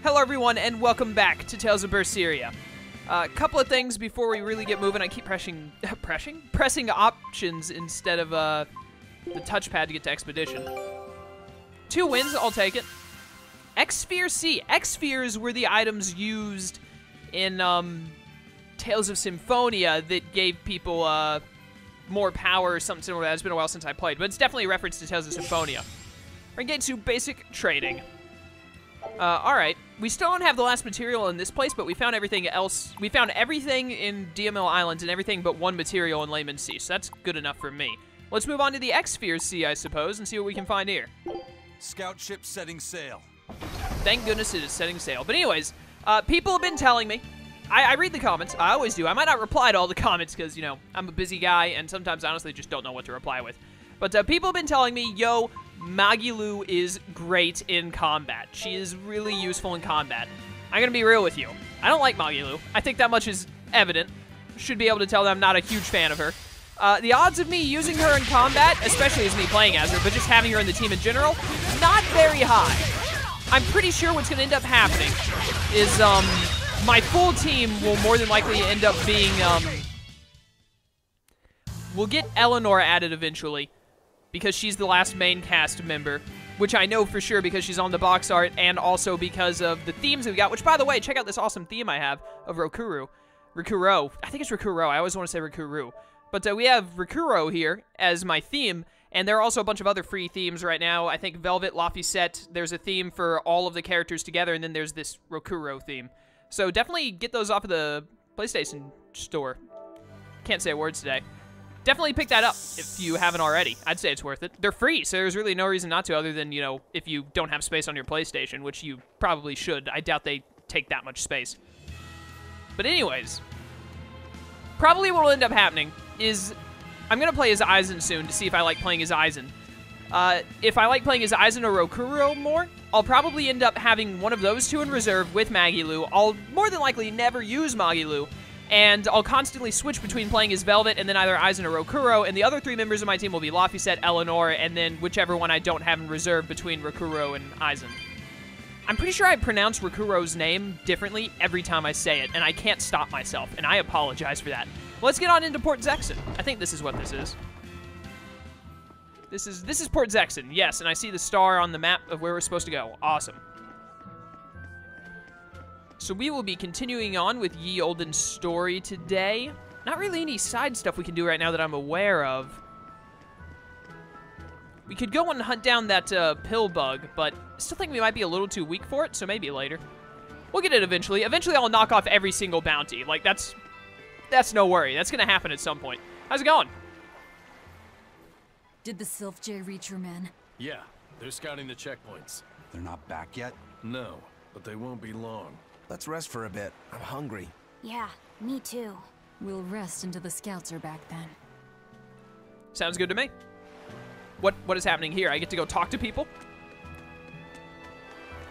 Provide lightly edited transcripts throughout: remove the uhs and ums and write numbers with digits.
Hello everyone, and welcome back to Tales of Berseria. A couple of things before we really get moving. I keep pressing options instead of the touchpad to get to Expedition. 2 wins, I'll take it. X-Sphere C. X-Spheres were the items used in Tales of Symphonia that gave people more power or something similar to that. It's been a while since I played, but it's definitely a reference to Tales of Symphonia. We're gonna get to basic trading. Alright. We still don't have the last material in this place, but we found everything else. We found everything in DML Islands and everything but one material in Layman Sea, so that's good enough for me. Let's move on to the X-Sphere Sea, I suppose, and see what we can find here. Scout ship setting sail. Thank goodness it is setting sail. But anyways, people have been telling me. I read the comments. I always do. I might not reply to all the comments because, you know, I'm a busy guy, and sometimes I honestly just don't know what to reply with. But people have been telling me, yo, Magilu is great in combat. She is really useful in combat. I'm going to be real with you. I don't like Magilu. I think that much is evident. Should be able to tell that I'm not a huge fan of her. The odds of me using her in combat, especially as me playing as her, but just having her in the team in general, not very high. I'm pretty sure what's going to end up happening is my full team will more than likely end up being... we'll get Eleanor added eventually, because she's the last main cast member, which I know for sure because she's on the box art, and also because of the themes that we got, which, by the way, check out this awesome theme I have of Rokuro. Rokuro. I think it's Rokuro. I always want to say Rokuro. But we have Rokuro here as my theme, and there are also a bunch of other free themes right now. I think Velvet, Laphicet, there's a theme for all of the characters together, and then there's this Rokuro theme. So definitely get those off of the PlayStation Store. Can't say words today. Definitely pick that up if you haven't already. I'd say it's worth it. They're free, so there's really no reason not to other than, you know, if you don't have space on your PlayStation, which you probably should. I doubt they take that much space. But anyways, probably what will end up happening is I'm going to play as Aizen soon to see if I like playing as Aizen. If I like playing as Aizen or Rokuro more, I'll probably end up having one of those two in reserve with Magilu. I'll more than likely never use Magilu, and I'll constantly switch between playing as Velvet and then either Aizen or Rokuro, and the other 3 members of my team will be Laphicet, Eleanor, and then whichever one I don't have in reserve between Rokuro and Aizen. I'm pretty sure I pronounce Rokuro's name differently every time I say it, and I can't stop myself, and I apologize for that. Let's get on into Port Zexon. I think this is what this is. This is Port Zexon, yes, and I see the star on the map of where we're supposed to go. Awesome. So we will be continuing on with Ye Olden Story today. Not really any side stuff we can do right now that I'm aware of. We could go and hunt down that pill bug, but I still think we might be a little too weak for it, so maybe later. We'll get it eventually. Eventually I'll knock off every single bounty. Like, that's no worry. That's going to happen at some point. How's it going? Did the Sylph J reach your men? Yeah, they're scouting the checkpoints. They're not back yet? No, but they won't be long. Let's rest for a bit. I'm hungry. Yeah, me too. We'll rest until the scouts are back then. Sounds good to me. What is happening here? I get to go talk to people?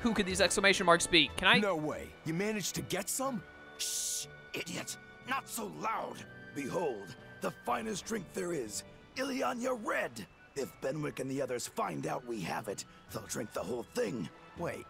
Who could these exclamation marks be? Can I? No way. You managed to get some? Shh, idiot. Not so loud. Behold, the finest drink there is. Ileana Red. If Benwick and the others find out we have it, they'll drink the whole thing. Wait,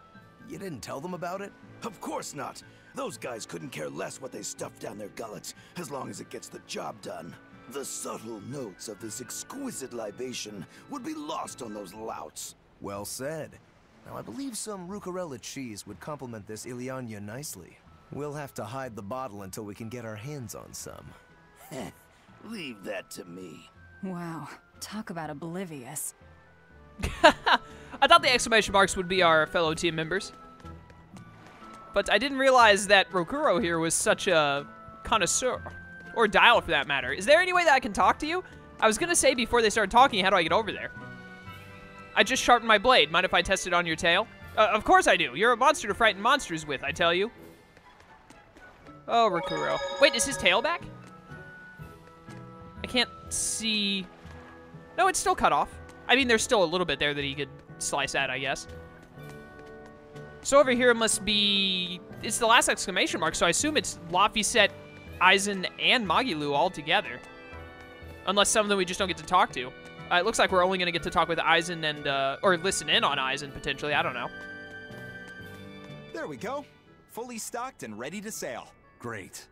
you didn't tell them about it? Of course not. Those guys couldn't care less what they stuff down their gullets, as long as it gets the job done. The subtle notes of this exquisite libation would be lost on those louts. Well said. Now, I believe some Rucarella cheese would complement this Ileana nicely. We'll have to hide the bottle until we can get our hands on some. Leave that to me. Wow, talk about oblivious. I thought the exclamation marks would be our fellow team members. But I didn't realize that Rokuro here was such a connoisseur. Or Dial, for that matter. Is there any way that I can talk to you? I was going to say before they started talking, how do I get over there? I just sharpened my blade. Mind if I test it on your tail? Of course I do. You're a monster to frighten monsters with, I tell you. Oh, Rokuro. Wait, is his tail back? I can't see... No, it's still cut off. I mean, there's still a little bit there that he could slice at, I guess. So over here must be... It's the last exclamation mark, so I assume it's Laphicet, Aizen, and Magilu all together. Unless some of them we just don't get to talk to. It looks like we're only going to get to talk with Aizen and... or listen in on Aizen, potentially. I don't know. There There we go. Fully stocked and ready to sail. Great.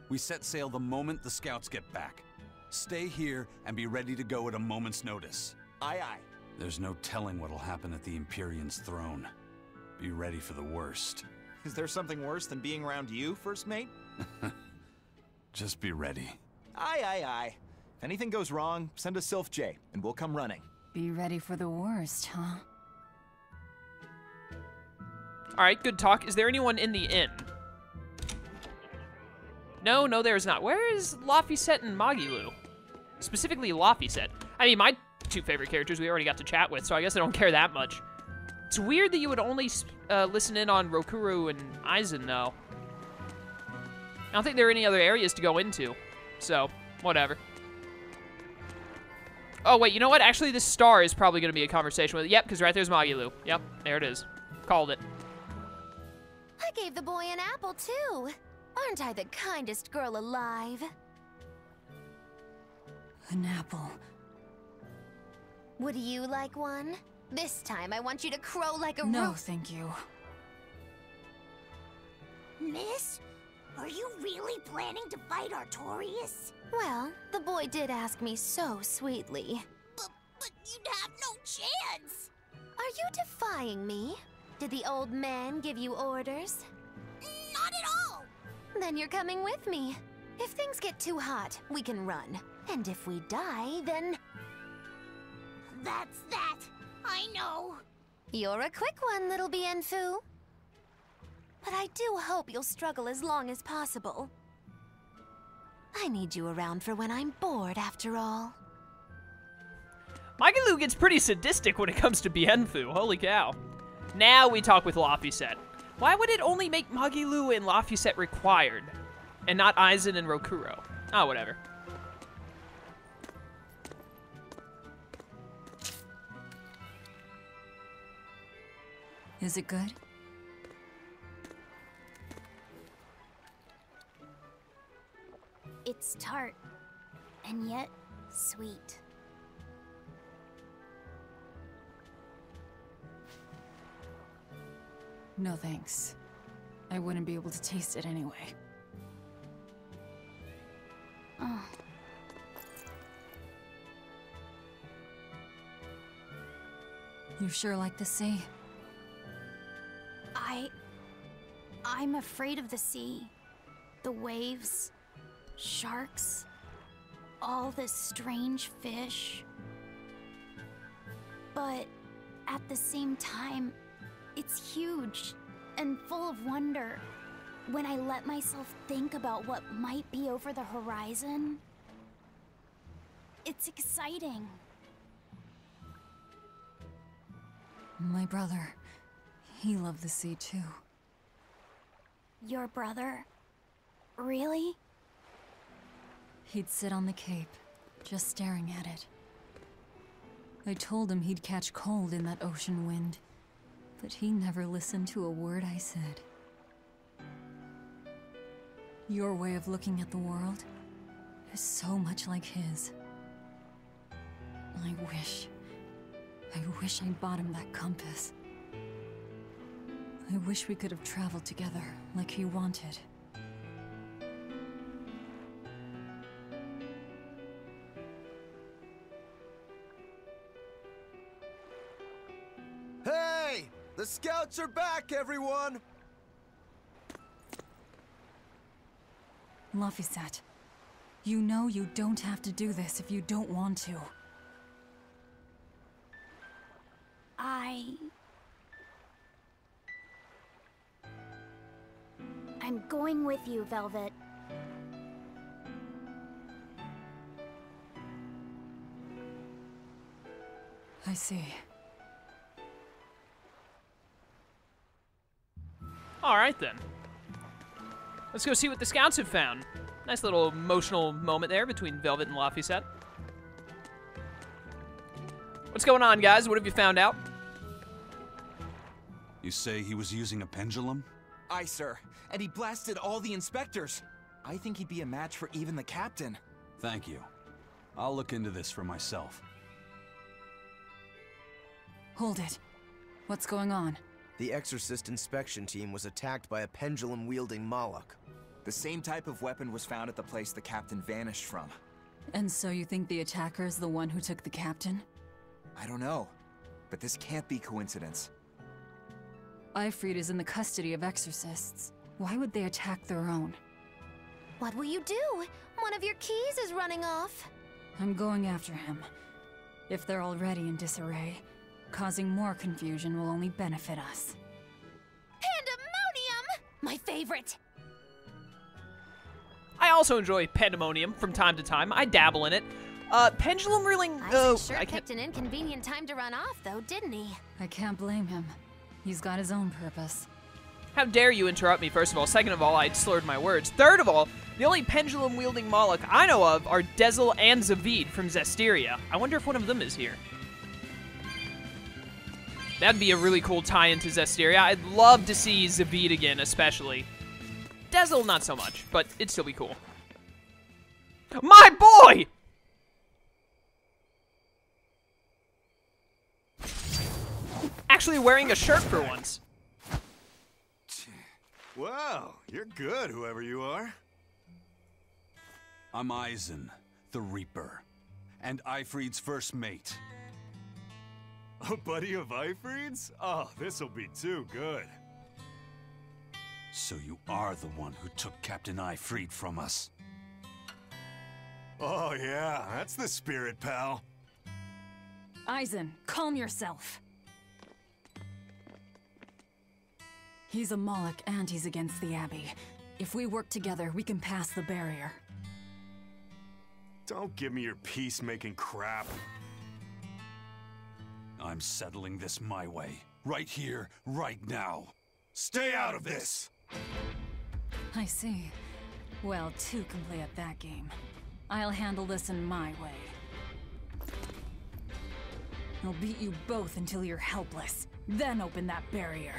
We set sail the moment the scouts get back. Stay here and be ready to go at a moment's notice. Aye, aye. There's no telling what'll happen at the Empyrean's throne. Be ready for the worst. Is there something worse than being around you, First Mate? Just be ready. Aye, aye, aye. If anything goes wrong, send a Sylph J, and we'll come running. Be ready for the worst, huh? All right, good talk. Is there anyone in the inn? No, there is not. Where is Laphicet and Magilu? Specifically Laphicet. I mean, my two favorite characters we already got to chat with, so I guess I don't care that much. It's weird that you would only listen in on Rokuro and Aizen, though. I don't think there are any other areas to go into, so whatever. Oh, wait, you know what? Actually, this star is probably going to be a conversation with it. Yep, because right there's Magilu. Yep, there it is. Called it. I gave the boy an apple, too. Aren't I the kindest girl alive? An apple. Would you like one? This time, I want you to crow like a No, roof. thank you. Miss, are you really planning to fight Artorias? Well, the boy did ask me so sweetly. But you'd have no chance. Are you defying me? Did the old man give you orders? Not at all. Then you're coming with me. If things get too hot, we can run. And if we die, then... That's that. I know. You're a quick one, little Bienfu. But I do hope you'll struggle as long as possible. I need you around for when I'm bored, after all. Magilu gets pretty sadistic when it comes to Bienfu. Holy cow. Now we talk with Laphicet. Why would it only make Magilu and Laphicet required, and not Aizen and Rokuro? Oh, whatever. Is it good? It's tart, and yet sweet. No thanks. I wouldn't be able to taste it anyway. Oh. You sure like the sea? I'm afraid of the sea. The waves, sharks, all this strange fish. But at the same time, it's huge and full of wonder. When I let myself think about what might be over the horizon, it's exciting. My brother, he loved the sea too. Your brother? Really? He'd sit on the cape, just staring at it. I told him he'd catch cold in that ocean wind, but he never listened to a word I said. Your way of looking at the world is so much like his. I wish I bought him that compass. I wish we could have traveled together like he wanted. Hey! The scouts are back, everyone! Laphicet, you know you don't have to do this if you don't want to. I'm going with you, Velvet. I see. All right, then. Let's go see what the scouts have found. Nice little emotional moment there between Velvet and Laphicet. What's going on, guys? What have you found out? You say he was using a pendulum? Aye, sir. And he blasted all the inspectors. I think he'd be a match for even the captain. Thank you. I'll look into this for myself. Hold it. What's going on? The Exorcist inspection team was attacked by a pendulum-wielding Malak. The same type of weapon was found at the place the captain vanished from. And so you think the attacker is the one who took the captain? I don't know, but this can't be coincidence. Ifrit is in the custody of exorcists. Why would they attack their own? What will you do? One of your keys is running off. I'm going after him. If they're already in disarray, causing more confusion will only benefit us. Pandemonium! My favorite. I also enjoy Pandemonium from time to time. I dabble in it. Pendulum Reeling... Isaac sure picked an inconvenient time to run off, though, didn't he? I can't blame him. He's got his own purpose. How dare you interrupt me, first of all. Second of all, I slurred my words. Third of all, the only pendulum-wielding Malak I know of are Dezel and Zaveid from Zestiria. I wonder if one of them is here. That'd be a really cool tie-in to Zestiria. I'd love to see Zaveid again, especially. Dezel, not so much, but it'd still be cool. My boy! Actually wearing a shirt for once. Wow, you're good, whoever you are. I'm Eisen, the Reaper, and Ifrit's first mate. A buddy of Ifrit's? Oh, this'll be too good. So you are the one who took Captain Ifrit from us. Oh yeah, that's the spirit, pal. Eisen, calm yourself. He's a Malak and he's against the Abbey. If we work together, we can pass the barrier. Don't give me your peacemaking crap. I'm settling this my way. Right here, right now. Stay out of this! I see. Well, two can play at that game. I'll handle this in my way. I'll beat you both until you're helpless. Then open that barrier.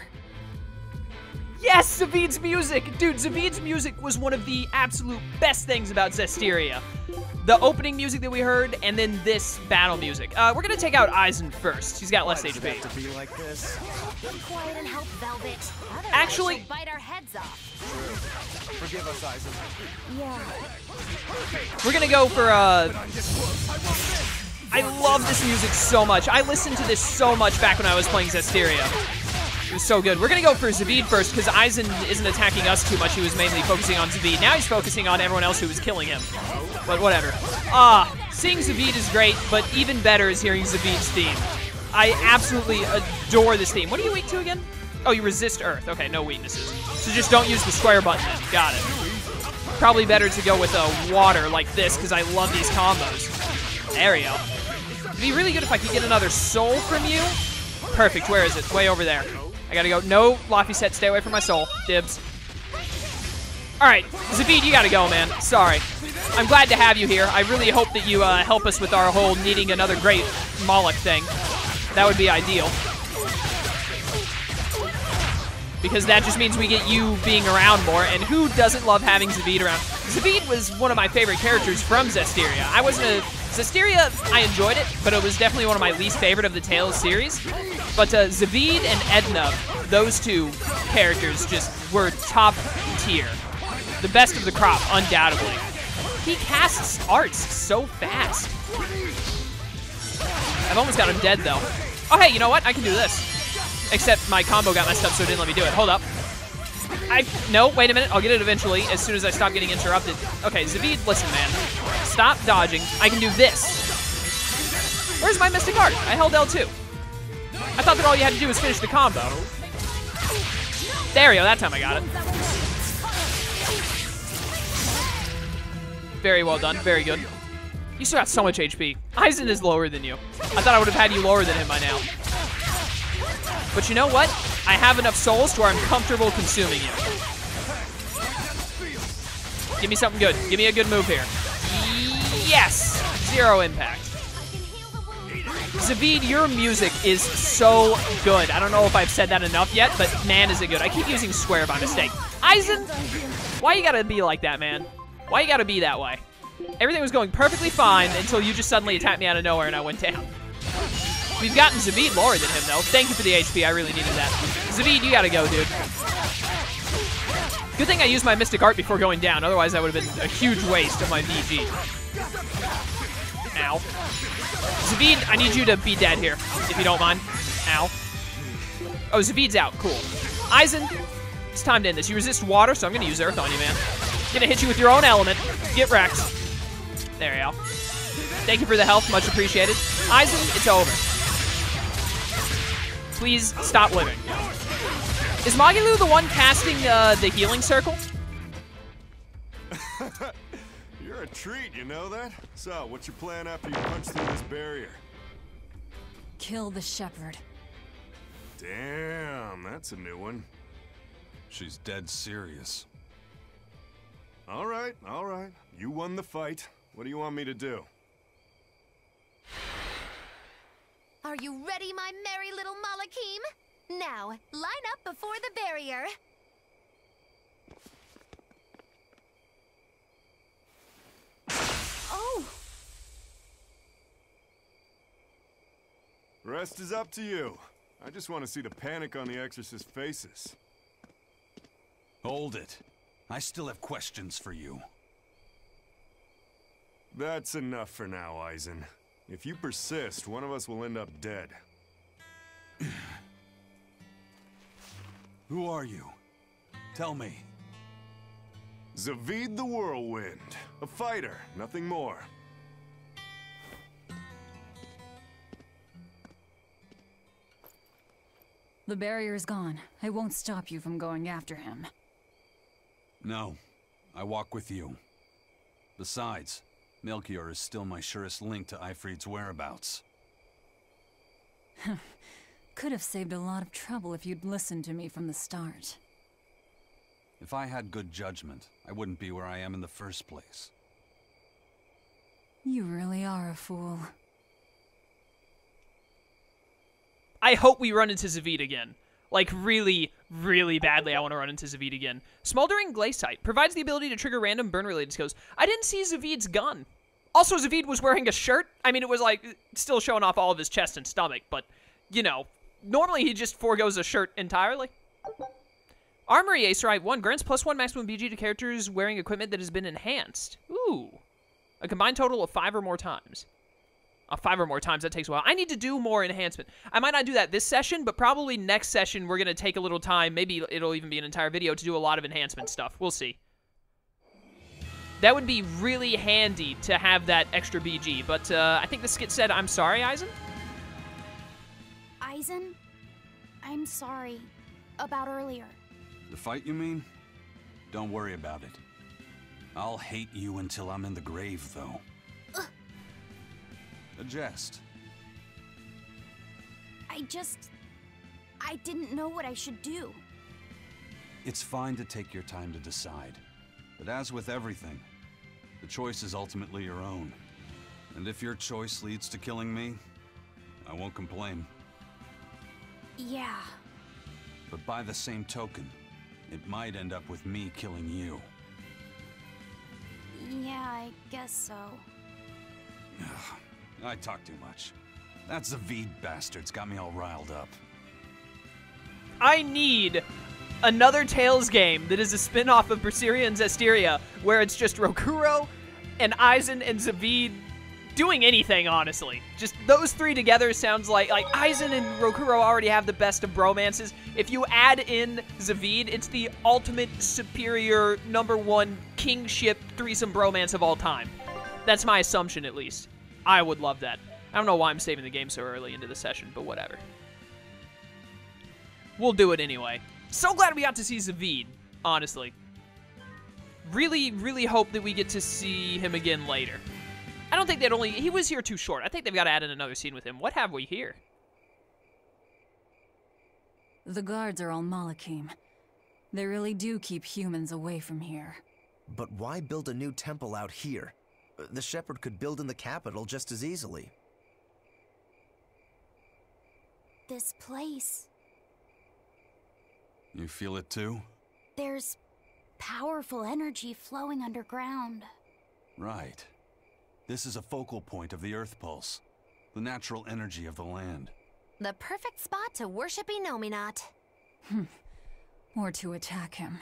Yes, Zaveid's music! Dude, Zaveid's music was one of the absolute best things about Zestiria. The opening music that we heard, and then this battle music. We're gonna take out Eisen first. He's got less HP. Why does it have to be like this? Be quiet and help Velvet. Otherwise Actually- she'll bite our heads off. Forgive us, Eisen. Yeah. We're gonna go for, I love this music so much. I listened to this so much back when I was playing Zestiria. It was so good. We're gonna go for Zaveid first, because Eisen isn't attacking us too much. He was mainly focusing on Zaveid. Now he's focusing on everyone else who was killing him. But whatever. Seeing Zaveid is great, but even better is hearing Zaveid's theme. I absolutely adore this theme. What are you weak to again? Oh, you resist Earth. Okay, no weaknesses. So just don't use the square button then. Got it. Probably better to go with water like this, because I love these combos. There we go. It'd be really good if I could get another soul from you. Perfect. Where is it? Way over there. I gotta go. No, Laphicet, stay away from my soul. Dibs. Alright, Zaveid, you gotta go, man. Sorry. I'm glad to have you here. I really hope that you help us with our whole needing another great Malak thing. That would be ideal. Because that just means we get you being around more, and who doesn't love having Zaveid around? Zaveid was one of my favorite characters from Zestiria. Zestiria, I enjoyed it, but it was definitely one of my least favorite of the Tales series. But Zaveid and Edna, those two characters just were top tier. The best of the crop, undoubtedly. He casts arts so fast. I've almost got him dead, though. Oh, hey, you know what? I can do this. Except my combo got messed up, so it didn't let me do it. Hold up. No, wait a minute. I'll get it eventually, as soon as I stop getting interrupted. Okay, Zaveid, listen, man. Stop dodging. I can do this. Where's my Mystic Art? I held L2. I thought that all you had to do was finish the combo. There we go. That time I got it. Very well done. Very good. You still got so much HP. Eisen is lower than you. I thought I would have had you lower than him by now. But you know what? I have enough souls to where I'm comfortable consuming you. Give me something good. Give me a good move here. Yes! 0 impact. Zaveid, your music is so good. I don't know if I've said that enough yet, but man, is it good. I keep using square by mistake. Eisen, why you gotta be like that, man? Why you gotta be that way? Everything was going perfectly fine until you just suddenly attacked me out of nowhere and I went down. We've gotten Zaveid lower than him, though. Thank you for the HP. I really needed that. Zaveid, you gotta go, dude. Good thing I used my Mystic Art before going down. Otherwise, that would have been a huge waste of my VG. Ow. Zaveid, I need you to be dead here, if you don't mind. Ow. Oh, Zaveid's out. Cool. Eisen, it's time to end this. You resist water, so I'm going to use Earth on you, man. Going to hit you with your own element. Get wrecked. There you go. Thank you for the health. Much appreciated. Eisen, it's over. Please stop living. Is Magilu the one casting the healing circle? You're a treat, you know that? So, what's your plan after you punch through this barrier? Kill the shepherd. Damn, that's a new one. She's dead serious. All right, all right. You won the fight. What do you want me to do? Are you ready, my merry little Malakim? Now, line up before the barrier. Oh! Rest is up to you. I just want to see the panic on the Exorcist's faces. Hold it. I still have questions for you. That's enough for now, Eisen. If you persist, one of us will end up dead. Who are you? Tell me. Zaveid the Whirlwind. A fighter, nothing more. The barrier's gone. I won't stop you from going after him. No. I walk with you. Besides, Melchior is still my surest link to Ifrit's whereabouts. Could have saved a lot of trouble if you'd listened to me from the start. If I had good judgment, I wouldn't be where I am in the first place. You really are a fool. I hope we run into Zaveid again. Like, really, really badly I want to run into Zaveid again. Smoldering Glaciite provides the ability to trigger random burn-related skills. I didn't see Zaveid's gun. Also, Zaveid was wearing a shirt. I mean, it was, like, still showing off all of his chest and stomach, but, you know, normally he just forgoes a shirt entirely. Armory Acerite 1 grants +1 maximum BG to characters wearing equipment that has been enhanced. Ooh. A combined total of 5 or more times. 5 or more times, that takes a while. I need to do more enhancement. I might not do that this session, but probably next session we're going to take a little time, maybe it'll even be an entire video, to do a lot of enhancement stuff. We'll see. That would be really handy to have that extra BG, but I think the skit said, I'm sorry, Eisen? Eisen? I'm sorry. About earlier. The fight, you mean? Don't worry about it. I'll hate you until I'm in the grave, though. A jest. I didn't know what I should do. It's fine to take your time to decide. But as with everything, the choice is ultimately your own. And if your choice leads to killing me, I won't complain. Yeah. But by the same token, it might end up with me killing you. Yeah, I guess so. I talk too much. That Zaveid bastard's got me all riled up. I need another Tales game that is a spin-off of Berseria and Zestiria, where it's just Rokuro and Eisen and Zaveid doing anything, honestly. Just those three together sounds like Eisen and Rokuro already have the best of bromances. If you add in Zaveid, it's the ultimate superior #1 kingship threesome bromance of all time. That's my assumption, at least. I would love that. I don't know why I'm saving the game so early into the session, but whatever. We'll do it anyway. So glad we got to see Zaveid, honestly. Really, really hope that we get to see him again later. I don't think he was here too short. I think they've got to add in another scene with him. What have we here? The guards are all Malakim. They really do keep humans away from here. But why build a new temple out here? The shepherd could build in the capital just as easily. This place. You feel it too? There's powerful energy flowing underground. Right. This is a focal point of the Earth Pulse. The natural energy of the land. The perfect spot to worship Enominat. Or to attack him.